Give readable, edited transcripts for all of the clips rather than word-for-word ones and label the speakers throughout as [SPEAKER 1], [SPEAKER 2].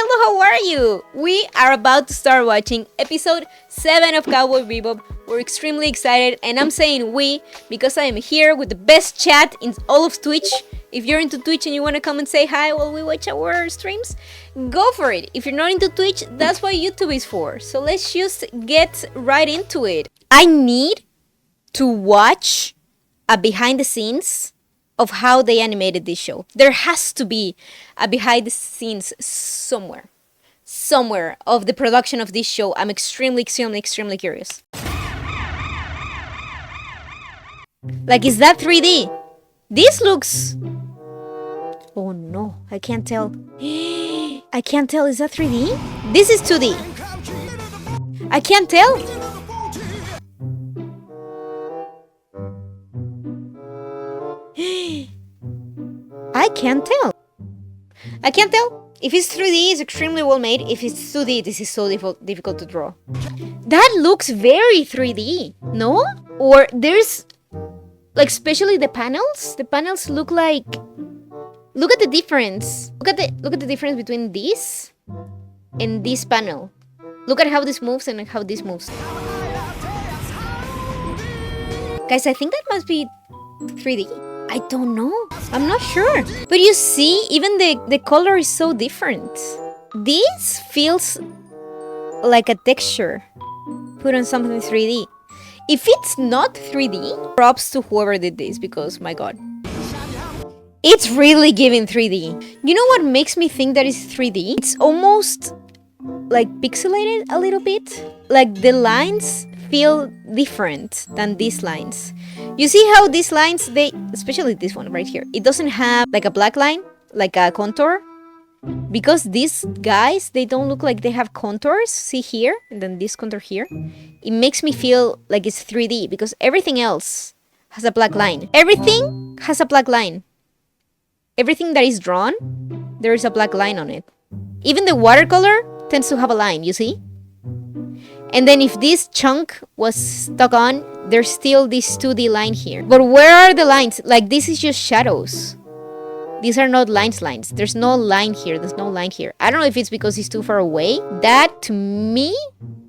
[SPEAKER 1] hello, how are you? We are about to start watching episode 7 of Cowboy Bebop. We're extremely excited, and I'm saying we because I am here with the best chat in all of Twitch. If you're into Twitch and you want to come and say hi while we watch our streams, go for it. If you're not into Twitch, that's what YouTube is for. So let's just get right into it. I need to watch a behind the scenes of how they animated this show. There has to be a behind the scenes somewhere of the production of this show. I'm extremely curious. Like, is that 3D? This looks... Oh no, I can't tell. I can't tell, is that 3D? This is 2D. I can't tell. I can't tell. I can't tell. If it's 3D, it's extremely well made. If it's 2D, this is so difficult to draw. That looks very 3D, no? Or there's, like, especially the panels. The panels look like... Look at the difference. Look at the difference between this and this panel. Look at how this moves and how this moves. Guys, I think that must be 3D. I don't know. I'm not sure. But you see, even the color is so different. This feels like a texture put on something 3D. If it's not 3D, props to whoever did this, because my god. It's really giving 3D. You know what makes me think that it's 3D? It's almost like pixelated a little bit. Like the lines feel different than these lines. You see how these lines, especially this one right here, it doesn't have like a black line, like a contour. Because these guys, they don't look like they have contours. See here, and then this contour here. It makes me feel like it's 3D because everything else has a black line. Everything has a black line. Everything that is drawn, there is a black line on it. Even the watercolor tends to have a line, you see? And then if this chunk was stuck on, there's still this 2D line here. But where are the lines? Like, this is just shadows. These are not lines. There's no line here. There's no line here. I don't know if it's because it's too far away. That, to me,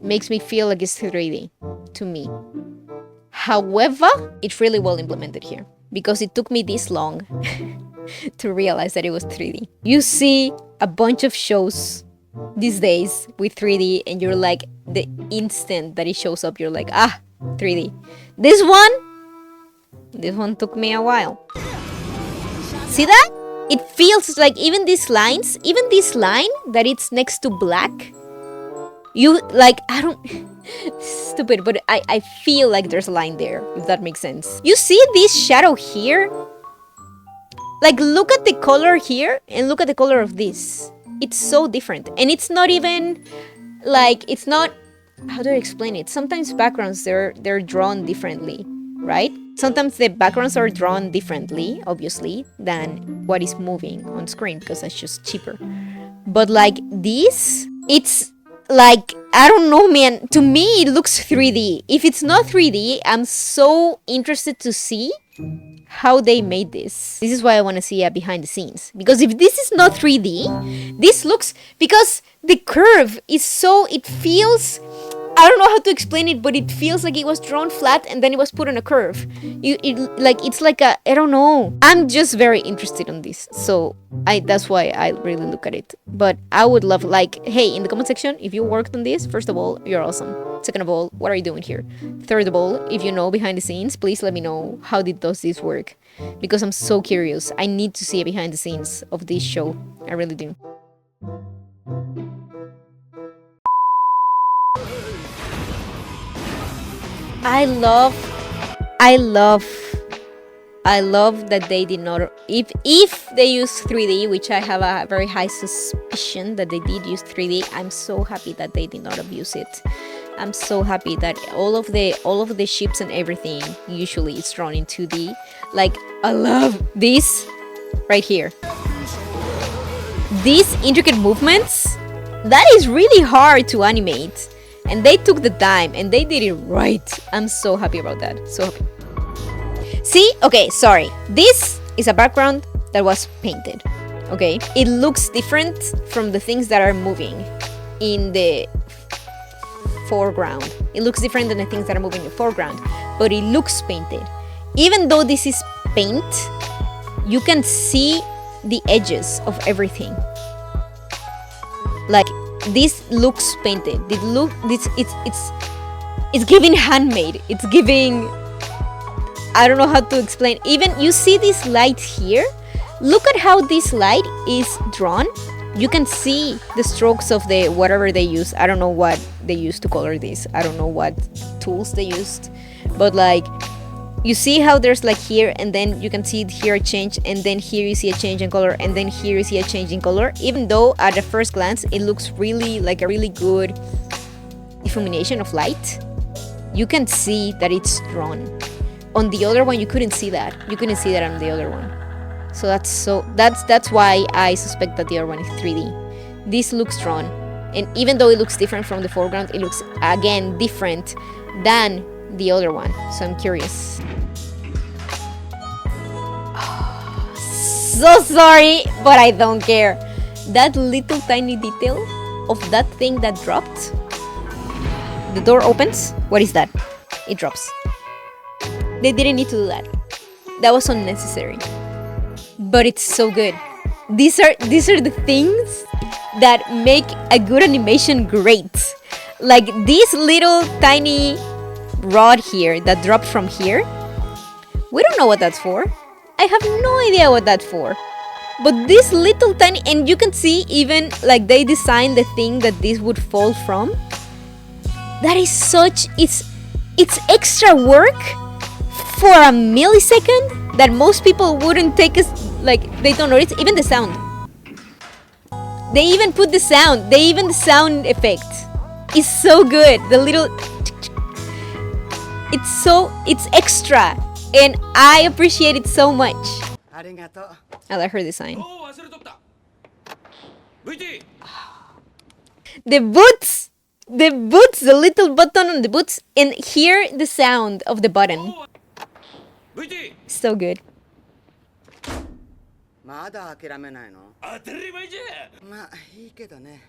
[SPEAKER 1] makes me feel like it's 3D. To me. However, it's really well implemented here. Because it took me this long to realize that it was 3D. You see a bunch of shows these days with 3D, and you're like, the instant that it shows up, you're like, 3D. This one took me a while. See that? It feels like even these lines, even this line that it's next to black, you like, I don't, stupid, but I feel like there's a line there, if that makes sense. You see this shadow here? Like, look at the color here and look at the color of this. It's so different. And it's not even, like, it's not, how do I explain it? Sometimes backgrounds, they're drawn differently, right? Sometimes the backgrounds are drawn differently, obviously, than what is moving on screen, because that's just cheaper. But like this, it's like, I don't know, man. To me, it looks 3D. If it's not 3D, I'm so interested to see how they made this. This is why I want to see a behind the scenes. Because if this is not 3D, this looks... Because the curve is so... It feels... I don't know how to explain it, but it feels like it was drawn flat and then it was put on a curve. It's like a... I don't know. I'm just very interested in this. So that's why I really look at it. But I would love, like, hey, in the comment section, if you worked on this, first of all, you're awesome. Second of all, what are you doing here? Third of all, if you know behind the scenes, please let me know how does this work. Because I'm so curious. I need to see a behind the scenes of this show. I really do. I love that they did not, if they use 3D, which I have a very high suspicion that they did use 3D, I'm so happy that they did not abuse it. I'm so happy that all of the ships and everything usually is drawn in 2D. Like, I love this right here. These intricate movements, that is really hard to animate. And they took the time and they did it right. I'm so happy about that. So happy. See? Okay, sorry. This is a background that was painted. Okay, it looks different from the things that are moving in the foreground. It looks different than the things that are moving in the foreground, but it looks painted. Even though this is paint, you can see the edges of everything. Like this looks painted. It's giving handmade. It's giving, I don't know how to explain. Even you see this light here. Look at how this light is drawn. You can see the strokes of the whatever they use. I don't know what they used to color this. I don't know what tools they used. But like, you see how there's like here, and then you can see here a change, and then here you see a change in color, and then here you see a change in color. Even though at the first glance it looks really like a really good illumination of light, you can see that it's drawn. On the other one, you couldn't see that. You couldn't see that on the other one. So that's why I suspect that the other one is 3D. This looks drawn, and even though it looks different from the foreground, it looks again different than the other one. So I'm curious. So sorry, but I don't care. That little tiny detail of that thing that dropped. The door opens. What is that? It drops. They didn't need to do that. That was unnecessary. But it's so good. These are the things that make a good animation great. Like this little tiny rod here that dropped from here. We don't know what that's for. I have no idea what that's for. But this little tiny, and you can see even like they designed the thing that this would fall from. That is such, it's extra work for a millisecond that most people wouldn't take as, like, they don't notice. Even the sound. They even put the sound. The sound effect is so good. The little, it's extra, and I appreciate it so much. I like her design. The boots, the little button on the boots, and hear the sound of the button. So good.
[SPEAKER 2] まだ諦めないの？当たり前じゃ。まあいいけどね。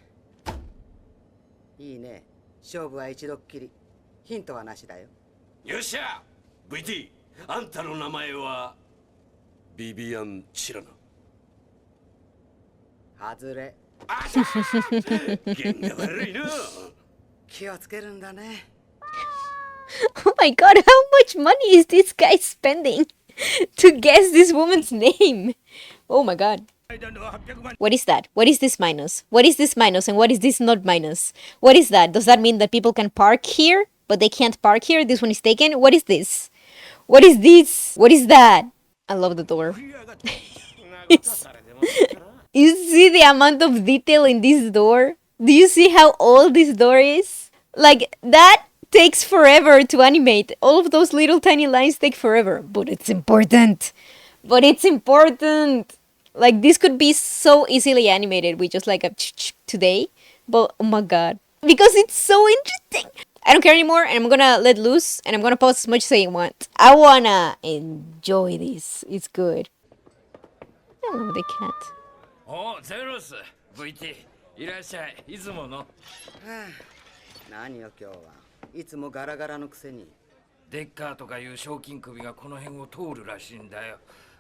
[SPEAKER 2] いいね。勝負は一度っきり。ヒントはなしだよ。よっしゃ。VT、あんたの名前はビビアン・チラナ。外れ。あしゃ。弦が悪いな。気をつけるんだね。
[SPEAKER 1] Oh my god, how much money is this guy spending to guess this woman's name? Oh my god. What is that? What is this minus? What is this minus and what is this not minus? What is that? Does that mean that people can park here, but they can't park here? This one is taken? What is this? What is this? What is that? I love the door. You see the amount of detail in this door? Do you see how old this door is? Like, that takes forever to animate. All of those little tiny lines take forever. But it's important. But it's important. Like, this could be so easily animated with just like a today. But, oh my god. Because it's so interesting. I don't care anymore, and I'm gonna let loose, and I'm gonna pause as much as I want. I wanna enjoy this. It's good. I love the cat.
[SPEAKER 3] Oh, Zeros, VT, いらっしゃい。いつもの。
[SPEAKER 2] 何よ今日は。いつもガラガラのくせに。
[SPEAKER 3] デッカーとかいう賞金首がこの辺を通るらしいんだよ。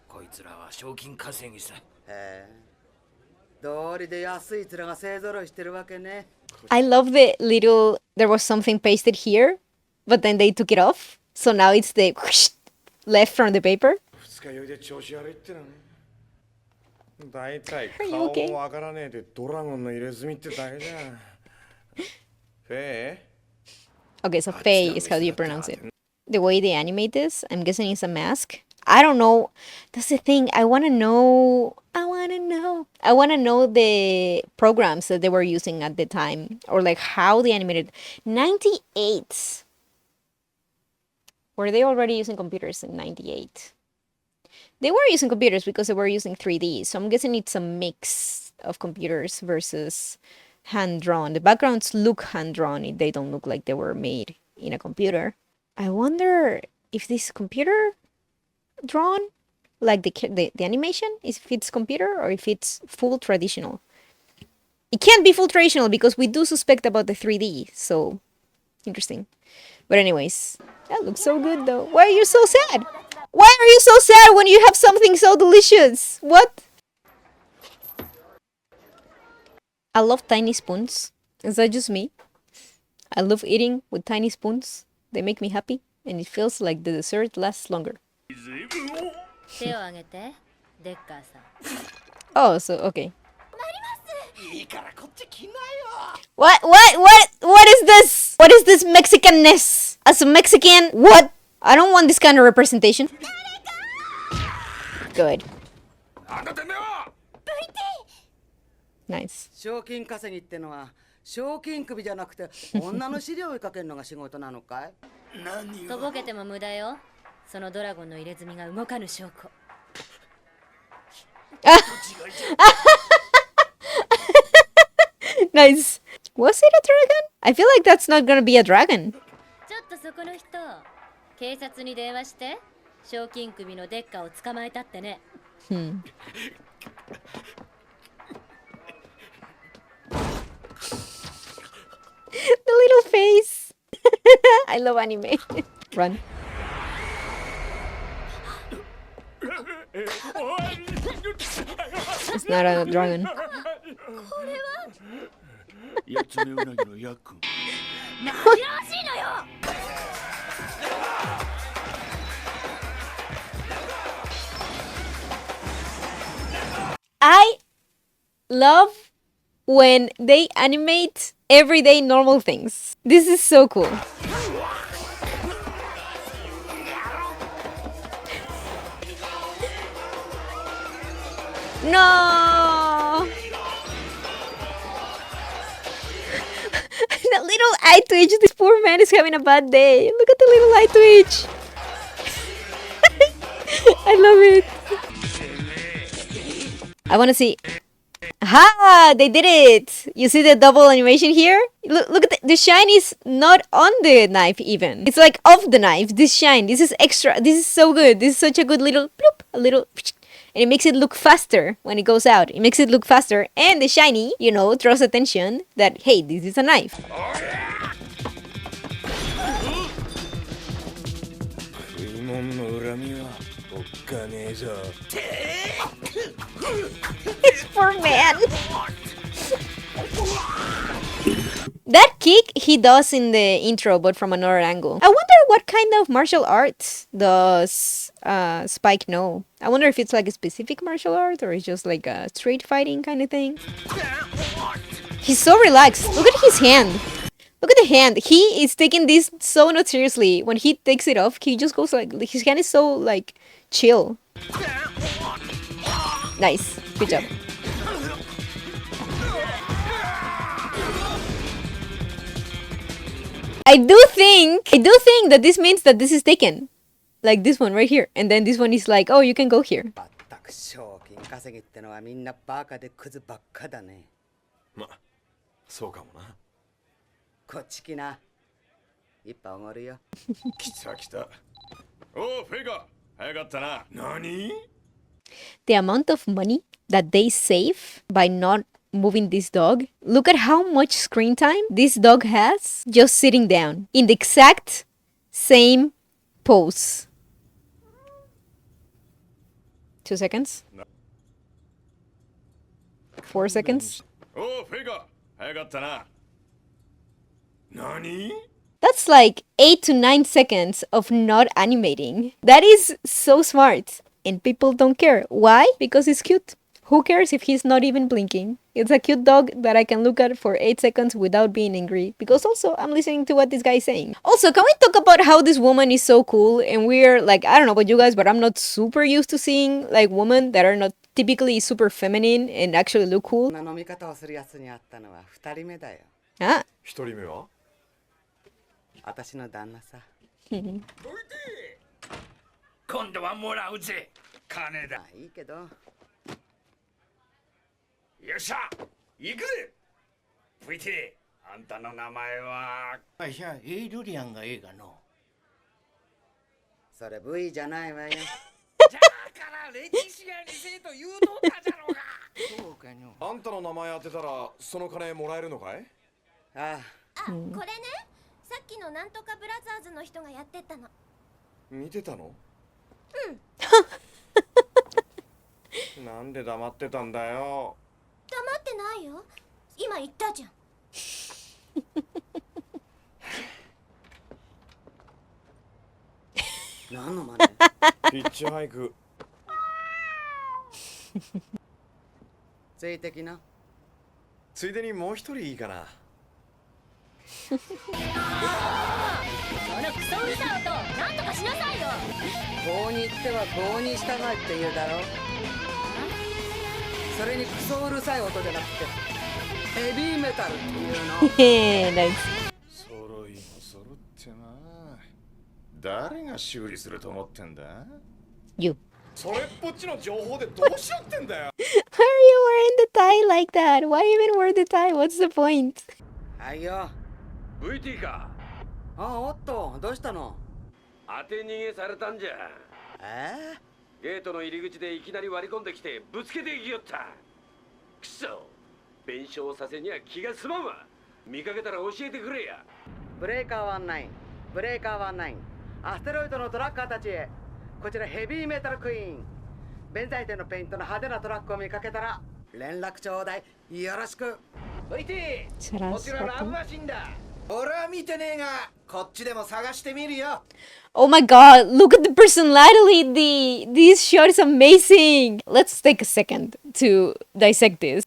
[SPEAKER 3] こいつらは賞金稼ぎさ。
[SPEAKER 2] へえ。道理で安い面が勢ぞろいしてるわけね。
[SPEAKER 1] I love the little, there was something pasted here, but then they took it off. So now it's the whoosh, left from the paper.
[SPEAKER 4] 二日酔いで調子悪いってな。だいたい
[SPEAKER 1] Are you
[SPEAKER 4] 顔
[SPEAKER 1] okay?
[SPEAKER 4] もわからねえでドラゴンの入れ墨ってだけじゃん。フェ
[SPEAKER 1] Okay, so Faye is how you pronounce it. The way they animate this, I'm guessing it's a mask. I don't know. That's the thing. I want to know the programs that they were using at the time, or like how they animated. 98. Were they already using computers in 98? They were using computers because they were using 3D. So I'm guessing it's a mix of computers versus hand-drawn. The backgrounds look hand-drawn. They don't look like they were made in a computer. I wonder if this computer drawn like the animation, if it's computer or if it's full traditional. It can't be full traditional because we do suspect about the 3D, so interesting. But anyways, that looks so good though. Why are you so sad? Why are you so sad when you have something so delicious? What? I love tiny spoons. Is that just me? I love eating with tiny spoons. They make me happy, and it feels like the dessert lasts longer. Oh, so okay. What is this? What is this Mexicanness? As a Mexican, what? I don't want this kind of representation. Good. Nice.
[SPEAKER 2] 賞金稼ぎってのは賞金首じゃなくて女の資料を追いかけるのが仕事なのかい？
[SPEAKER 5] とぼけても無駄よ。そのドラゴンの入れ墨が動かぬ証拠。
[SPEAKER 1] Nice. Was it a dragon? I feel like that's not gonna be a dragon.
[SPEAKER 5] ちょっとそこの人、警察に電話して、賞金首のデッカを捕まえたってね。
[SPEAKER 1] The little face. I love anime. Run. It's not a dragon. I love when they animate everyday normal things. This is so cool. No! That little eye twitch. This poor man is having a bad day. Look at the little eye twitch. I love it. I want to see. Ha! They did it! You see the double animation here? Look at the shine is not on the knife even. It's like off the knife. This shine. This is extra. This is so good. This is such a good little bloop. A little... And it makes it look faster when it goes out. It makes it look faster. And the shiny, you know, draws attention that, hey, this is a knife. It's poor man. That kick he does in the intro, but from another angle. I wonder what kind of martial arts does Spike know. I wonder if it's like a specific martial art or it's just like a street fighting kind of thing. He's so relaxed. Look at his hand. Look at the hand. He is taking this so not seriously. When he takes it off, he just goes like, his hand is so like chill. Nice. Good job. I do think that this means that this is taken. Like this one right here. And then this one is like, oh, you can go here.
[SPEAKER 2] まったく賞金稼ぎってのはみんなバカでクズばっかだね。
[SPEAKER 4] ま、そうかもな。
[SPEAKER 2] こっち来な。一杯おごるよ。
[SPEAKER 4] 来た来た。おう、フェイガー。早かったな。何？
[SPEAKER 1] The amount of money that they save by not moving this dog. Look at how much screen time this dog has just sitting down in the exact same pose. 2 seconds. 4 seconds.
[SPEAKER 4] おう、フェイガー。早かったな。何？
[SPEAKER 1] That's like 8 to 9 seconds of not animating. That is so smart. And people don't care. Why? Because it's cute. Who cares if he's not even blinking? It's a cute dog that I can look at for 8 seconds without being angry. Because also, I'm listening to what this guy is saying. Also, can we talk about how this woman is so cool? And we're like, I don't know about you guys, but I'm not super used to seeing like women that are not typically super feminine and actually look cool.
[SPEAKER 2] こんな飲み方をするやつに会ったのは2人目だよ。
[SPEAKER 1] Ah.
[SPEAKER 4] 一人目は？
[SPEAKER 2] 私の旦那さ。
[SPEAKER 3] 今度はもらうぜ。金だ。
[SPEAKER 2] まあいいけど。
[SPEAKER 3] よっしゃ行くぜ VT あんたの名前は
[SPEAKER 6] わしゃエイドリアンがええがの。
[SPEAKER 2] それ V じゃないわよ。
[SPEAKER 3] じゃあから歴史が理性と言うとったじゃろうが。
[SPEAKER 2] そうかにょ。
[SPEAKER 4] あんたの名前当てたらその金もらえるのかい？
[SPEAKER 2] あ
[SPEAKER 6] あ、これね、さっきのなんとかブラザーズの人がやってたの。
[SPEAKER 4] 見てたの？なんで黙ってたんだよ。
[SPEAKER 6] 黙ってないよ。今言ったじゃん。
[SPEAKER 2] 何の真似？
[SPEAKER 4] ピッチハイク。
[SPEAKER 2] ついてきな。
[SPEAKER 4] ついでにもう一人いいかな。
[SPEAKER 5] そのクソうるさい音なんとかしなさいよ。
[SPEAKER 2] 棒に行っては棒に従えって言うだろ。それにクソうるさい音じゃなくてヘビーメタルっていうの。
[SPEAKER 1] へえ、ナイス。
[SPEAKER 4] 揃いも揃ってな。誰が修理すると思ってんだ？
[SPEAKER 1] You.
[SPEAKER 4] それっぽっちの情報でどうしよってんだよ。
[SPEAKER 1] Why are you wearing the tie like that? Why even wear the tie? What's the point?
[SPEAKER 2] はいよ。
[SPEAKER 3] VT か。
[SPEAKER 2] あ、おっと、どうしたの？
[SPEAKER 3] 当て逃げされたんじゃ。ゲートの入り口でいきなり割り込んできてぶつけていきよった。くそ、弁償させには気が済まんわ。見かけたら教えてくれや。
[SPEAKER 2] ブレーカー19、ブレーカー19、アステロイドのトラッカーたちへ。こちらヘビーメタルクイーン。弁財天のペイントの派手なトラックを見かけたら連絡ちょうだい。よろしく。
[SPEAKER 3] VT、
[SPEAKER 1] Saraswati.
[SPEAKER 3] こちらラブマシンだ。
[SPEAKER 7] 俺は見てねえが、こっちでも探してみるよ。
[SPEAKER 1] Oh my god, look at the personality. This shot is amazing. Let's take a second to dissect this.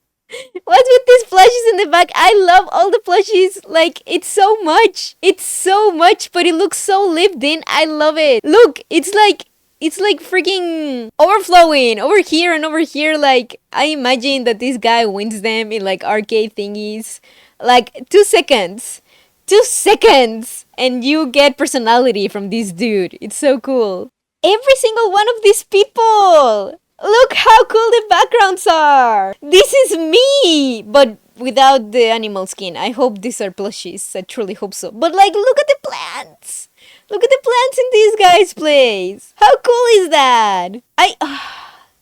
[SPEAKER 1] What's with these plushies in the back? I love all the plushies. Like, it's so much. It's so much, but it looks so lived in. I love it. Look, it's like freaking overflowing over here and over here. Like, I imagine that this guy wins them in like arcade thingies. Like 2 seconds. 2 seconds and you get personality from this dude. It's so cool. Every single one of these people. Look how cool the backgrounds are. This is me, but without the animal skin. I hope these are plushies. I truly hope so. But like, look at the plants. Look at the plants in this guy's place. How cool is that?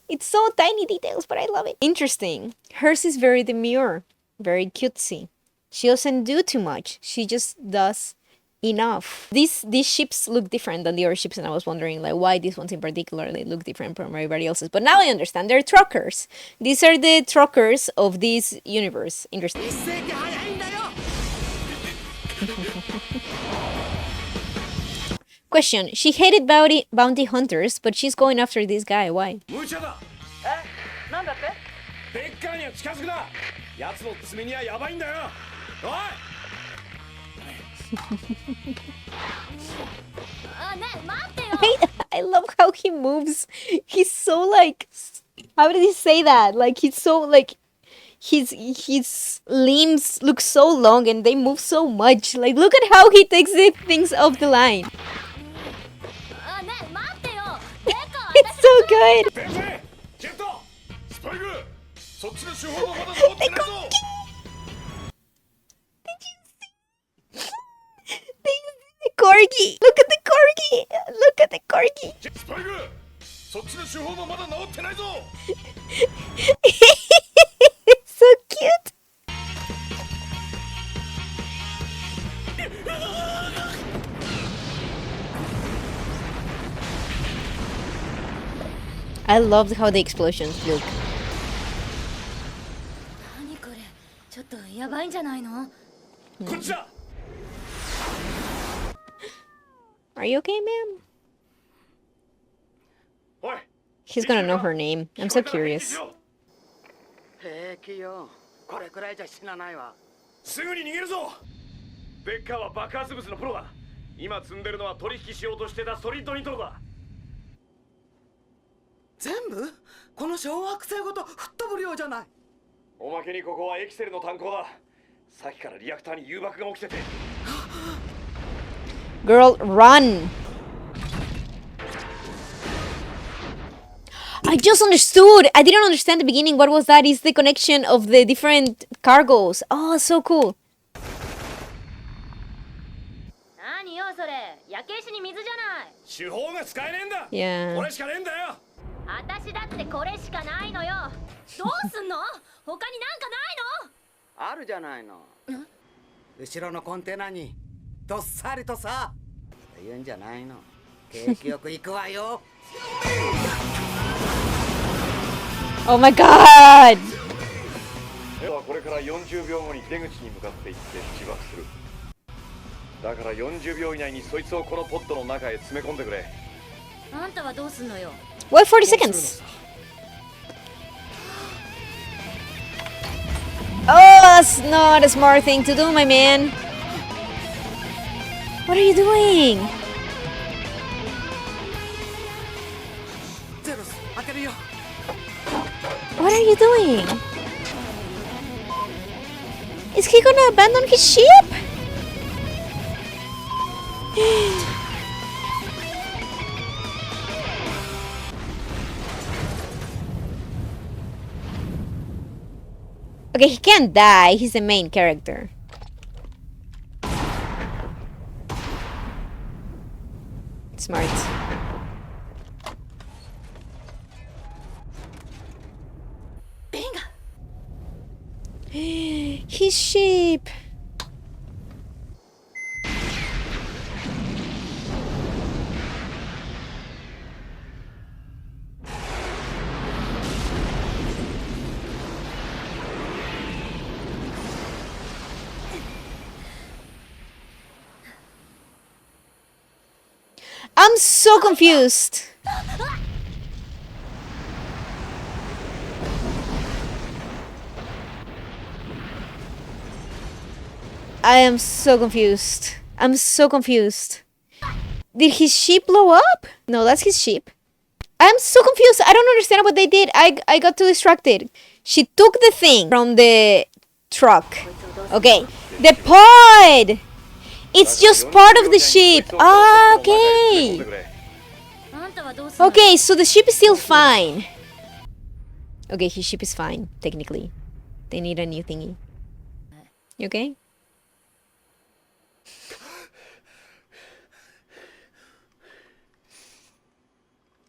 [SPEAKER 1] It's so tiny details, but I love it. Interesting. Hers is very demure, very cutesy. She doesn't do too much. She just does enough. These ships look different than the other ships, and I was wondering like why these ones in particular they look different from everybody else's. But now I understand. They're truckers. These are the truckers of this universe. Interesting. Question. She hated bounty hunters, but she's going after this guy. Why?
[SPEAKER 3] 無茶だ。
[SPEAKER 2] なんだって？
[SPEAKER 3] ベッカーには近づくな。奴の爪にはやばいんだよ。おい。
[SPEAKER 6] あ、ね、待ってよ。
[SPEAKER 1] I love how he moves. He's so like, how did he say that? Like he's so like, his limbs look so long and they move so much. Like look at how he takes the things off the line.
[SPEAKER 6] あ、ね、待ってよ。ベッカー、
[SPEAKER 1] It's so good.
[SPEAKER 3] 先生、ジェット、スパイク、そっちの手法がまだ治ってないぞ。
[SPEAKER 1] The corgi. Look at the corgi. Look at the corgi.
[SPEAKER 3] スパイク、そっちの手法がまだ治ってないぞ。
[SPEAKER 1] It's so cute. I loved how the explosions look.
[SPEAKER 5] 何これ、ちょっとやばいんじゃないの？
[SPEAKER 3] こっちだ。
[SPEAKER 1] Are you okay, ma'am?
[SPEAKER 3] おい。
[SPEAKER 1] He's gonna know her name. I'm so curious.
[SPEAKER 2] 平気よ。これくらいじゃ死なないわ。
[SPEAKER 3] すぐに逃げるぞ。ベッカーは爆発物のプロだ。今積んでるのは取引しようとしてたソリッドニトロだ。
[SPEAKER 2] 全部？この小惑星ごと吹っ飛ぶ量じゃない。
[SPEAKER 3] おまけにここはエキセルの炭鉱だ。さっきからリアクターに誘爆が起きてて。
[SPEAKER 1] Girl, run! I just understood! I didn't understand the beginning. What was that? Is the connection of the different cargos. Oh, so cool.
[SPEAKER 5] 何よそれ、焼け石に水じゃない。
[SPEAKER 3] 手法が使えねえんだ。
[SPEAKER 1] Yeah.
[SPEAKER 3] これしかねえんだよ。
[SPEAKER 5] 私だってこれしかないのよ。どうすんの？他になんかないの？
[SPEAKER 2] あるじゃないの。後ろのコンテナにどっさりとさ。言うんじゃないの。景気よく行くわよ。
[SPEAKER 1] Oh my god!
[SPEAKER 4] ではこれから40秒後に出口に向かって行って自爆する。だから40秒以内にそいつをこのポットの中へ詰め込んでくれ。
[SPEAKER 5] あんたはどうすんのよ。
[SPEAKER 1] Wait 40 seconds. Oh, that's not a smart thing to do, my man. What are you doing?
[SPEAKER 2] ゼロス、開けるよ。
[SPEAKER 1] What are you doing? Is he gonna abandon his ship? Okay, he can't die. He's the main character. Smart. His ship. I'm so confused. I am so confused. I'm so confused. Did his ship blow up? No, that's his ship. I'm so confused. I don't understand what they did. I got too distracted. She took the thing from the truck. Okay. The pod! It's just part of the ship. Ah, okay.
[SPEAKER 5] あんたはどうすんのよ。
[SPEAKER 1] Okay, so the ship is still fine. Okay, his ship is fine, technically. They need a new thingy. You okay?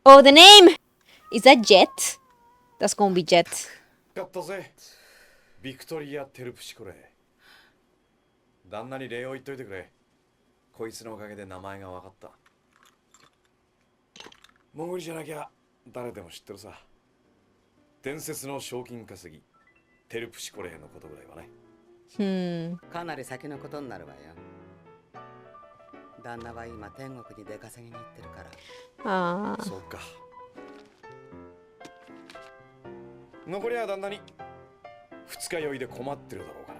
[SPEAKER 1] Oh, the name! Is that Jet? That's gonna be Jet.
[SPEAKER 4] やったぜ。ビクトリア・テルプシコレ。旦那に礼を言っといてくれ。こいつのおかげで名前が分かった。潜りじゃなきゃ誰でも知ってるさ。伝説の賞金稼ぎ、テルプシコレのことぐらいはね。
[SPEAKER 2] かなり先のことになるわよ。旦那は今天国に出稼ぎに行ってるから。
[SPEAKER 1] Ah.
[SPEAKER 4] そうか。残りは旦那に二日酔いで困ってるだろうから。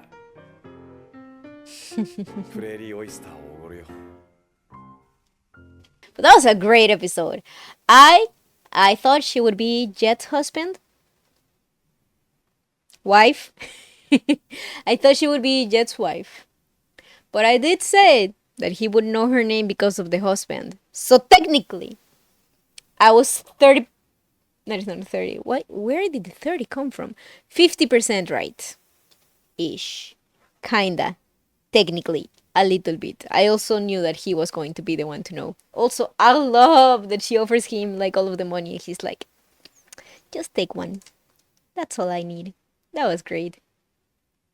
[SPEAKER 4] プレーリーオイスターをおごるよ。
[SPEAKER 1] But that was a great episode. I thought she would be Jet's husband. Wife. I thought she would be Jet's wife. But I did say that he would know her name because of the husband. So technically, I was 30. That is not 30. What? Where did the 30 come from? 50% right. Ish. Kinda. Technically. A little bit. I also knew that he was going to be the one to know. Also, I love that she offers him like all of the money. He's like, just take one. That's all I need. That was great.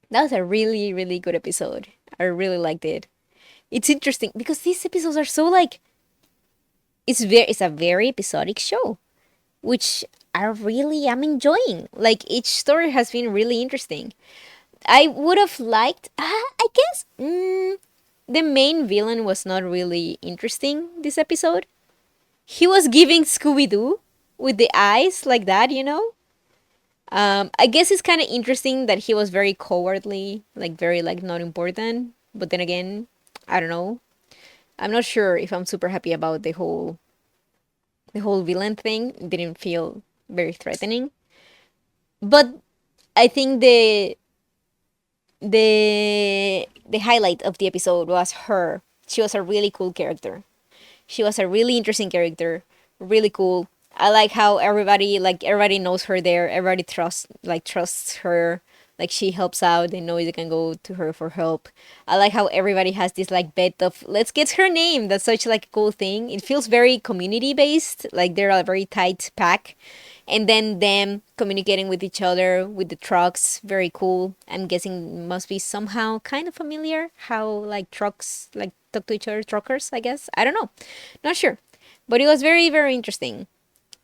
[SPEAKER 1] That was a really, really good episode. I really liked it. It's interesting because these episodes are so like it's a very episodic show, which I really am enjoying. Like each story has been really interesting. I would have liked I guess the main villain was not really interesting this episode. He was giving Scooby-Doo with the eyes like that, you know? I guess it's kind of interesting that he was very cowardly, like very like not important. But then again, I don't know. I'm not sure if I'm super happy about the whole villain thing. It didn't feel very threatening. But I think the highlight of the episode was her. She was a really cool character. She was a really interesting character, really cool. I like how everybody knows her there. Everybody trusts her. Like she helps out. They know they can go to her for help. I like how everybody has this like bet of let's get her name. That's such like a cool thing. It feels very community based. Like they're a very tight pack. And then them communicating with each other with the trucks, very cool. I'm guessing must be somehow kind of familiar how like trucks like talk to each other, truckers, I guess. I don't know. Not sure. But it was very, very interesting.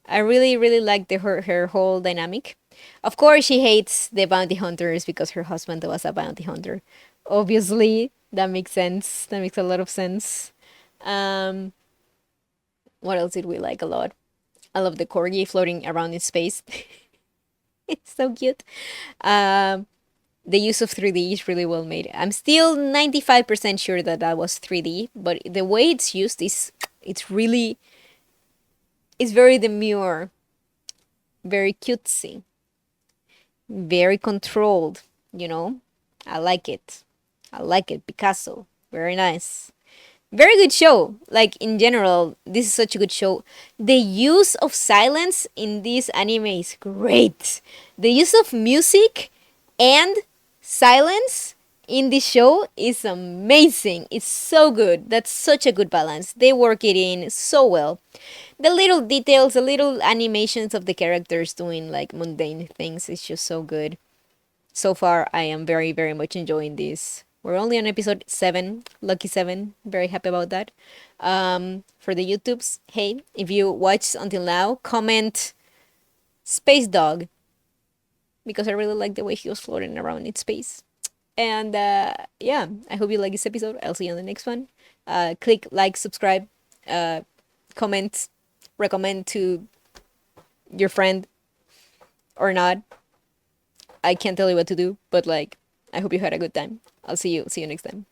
[SPEAKER 1] I really, really liked her whole dynamic. Of course, she hates the bounty hunters because her husband was a bounty hunter. Obviously, that makes sense. That makes a lot of sense. Um, what else did we like a lot? I love the corgi floating around in space. It's so cute. Um, the use of 3D is really well made. I'm still 95% sure that that was 3D, but the way it's used is it's really it's very demure, very cutesy, very controlled, you know? I like it. I like it. Picasso. Very nice. Very good show. Like in general, this is such a good show. The use of silence in this anime is great. The use of music and silence in this show is amazing. It's so good. That's such a good balance. They work it in so well. The little details, the little animations of the characters doing like mundane things is just so good. So far, I am very, very much enjoying this. We're only on episode 7, lucky 7. Very happy about that. For the YouTubes, hey, if you watched until now, comment Space Dog because I really like the way he was floating around in space. And yeah, I hope you like this episode. I'll see you on the next one. Click like, subscribe, comment, recommend to your friend or not. I can't tell you what to do, but like, I hope you had a good time. I'll see you next time.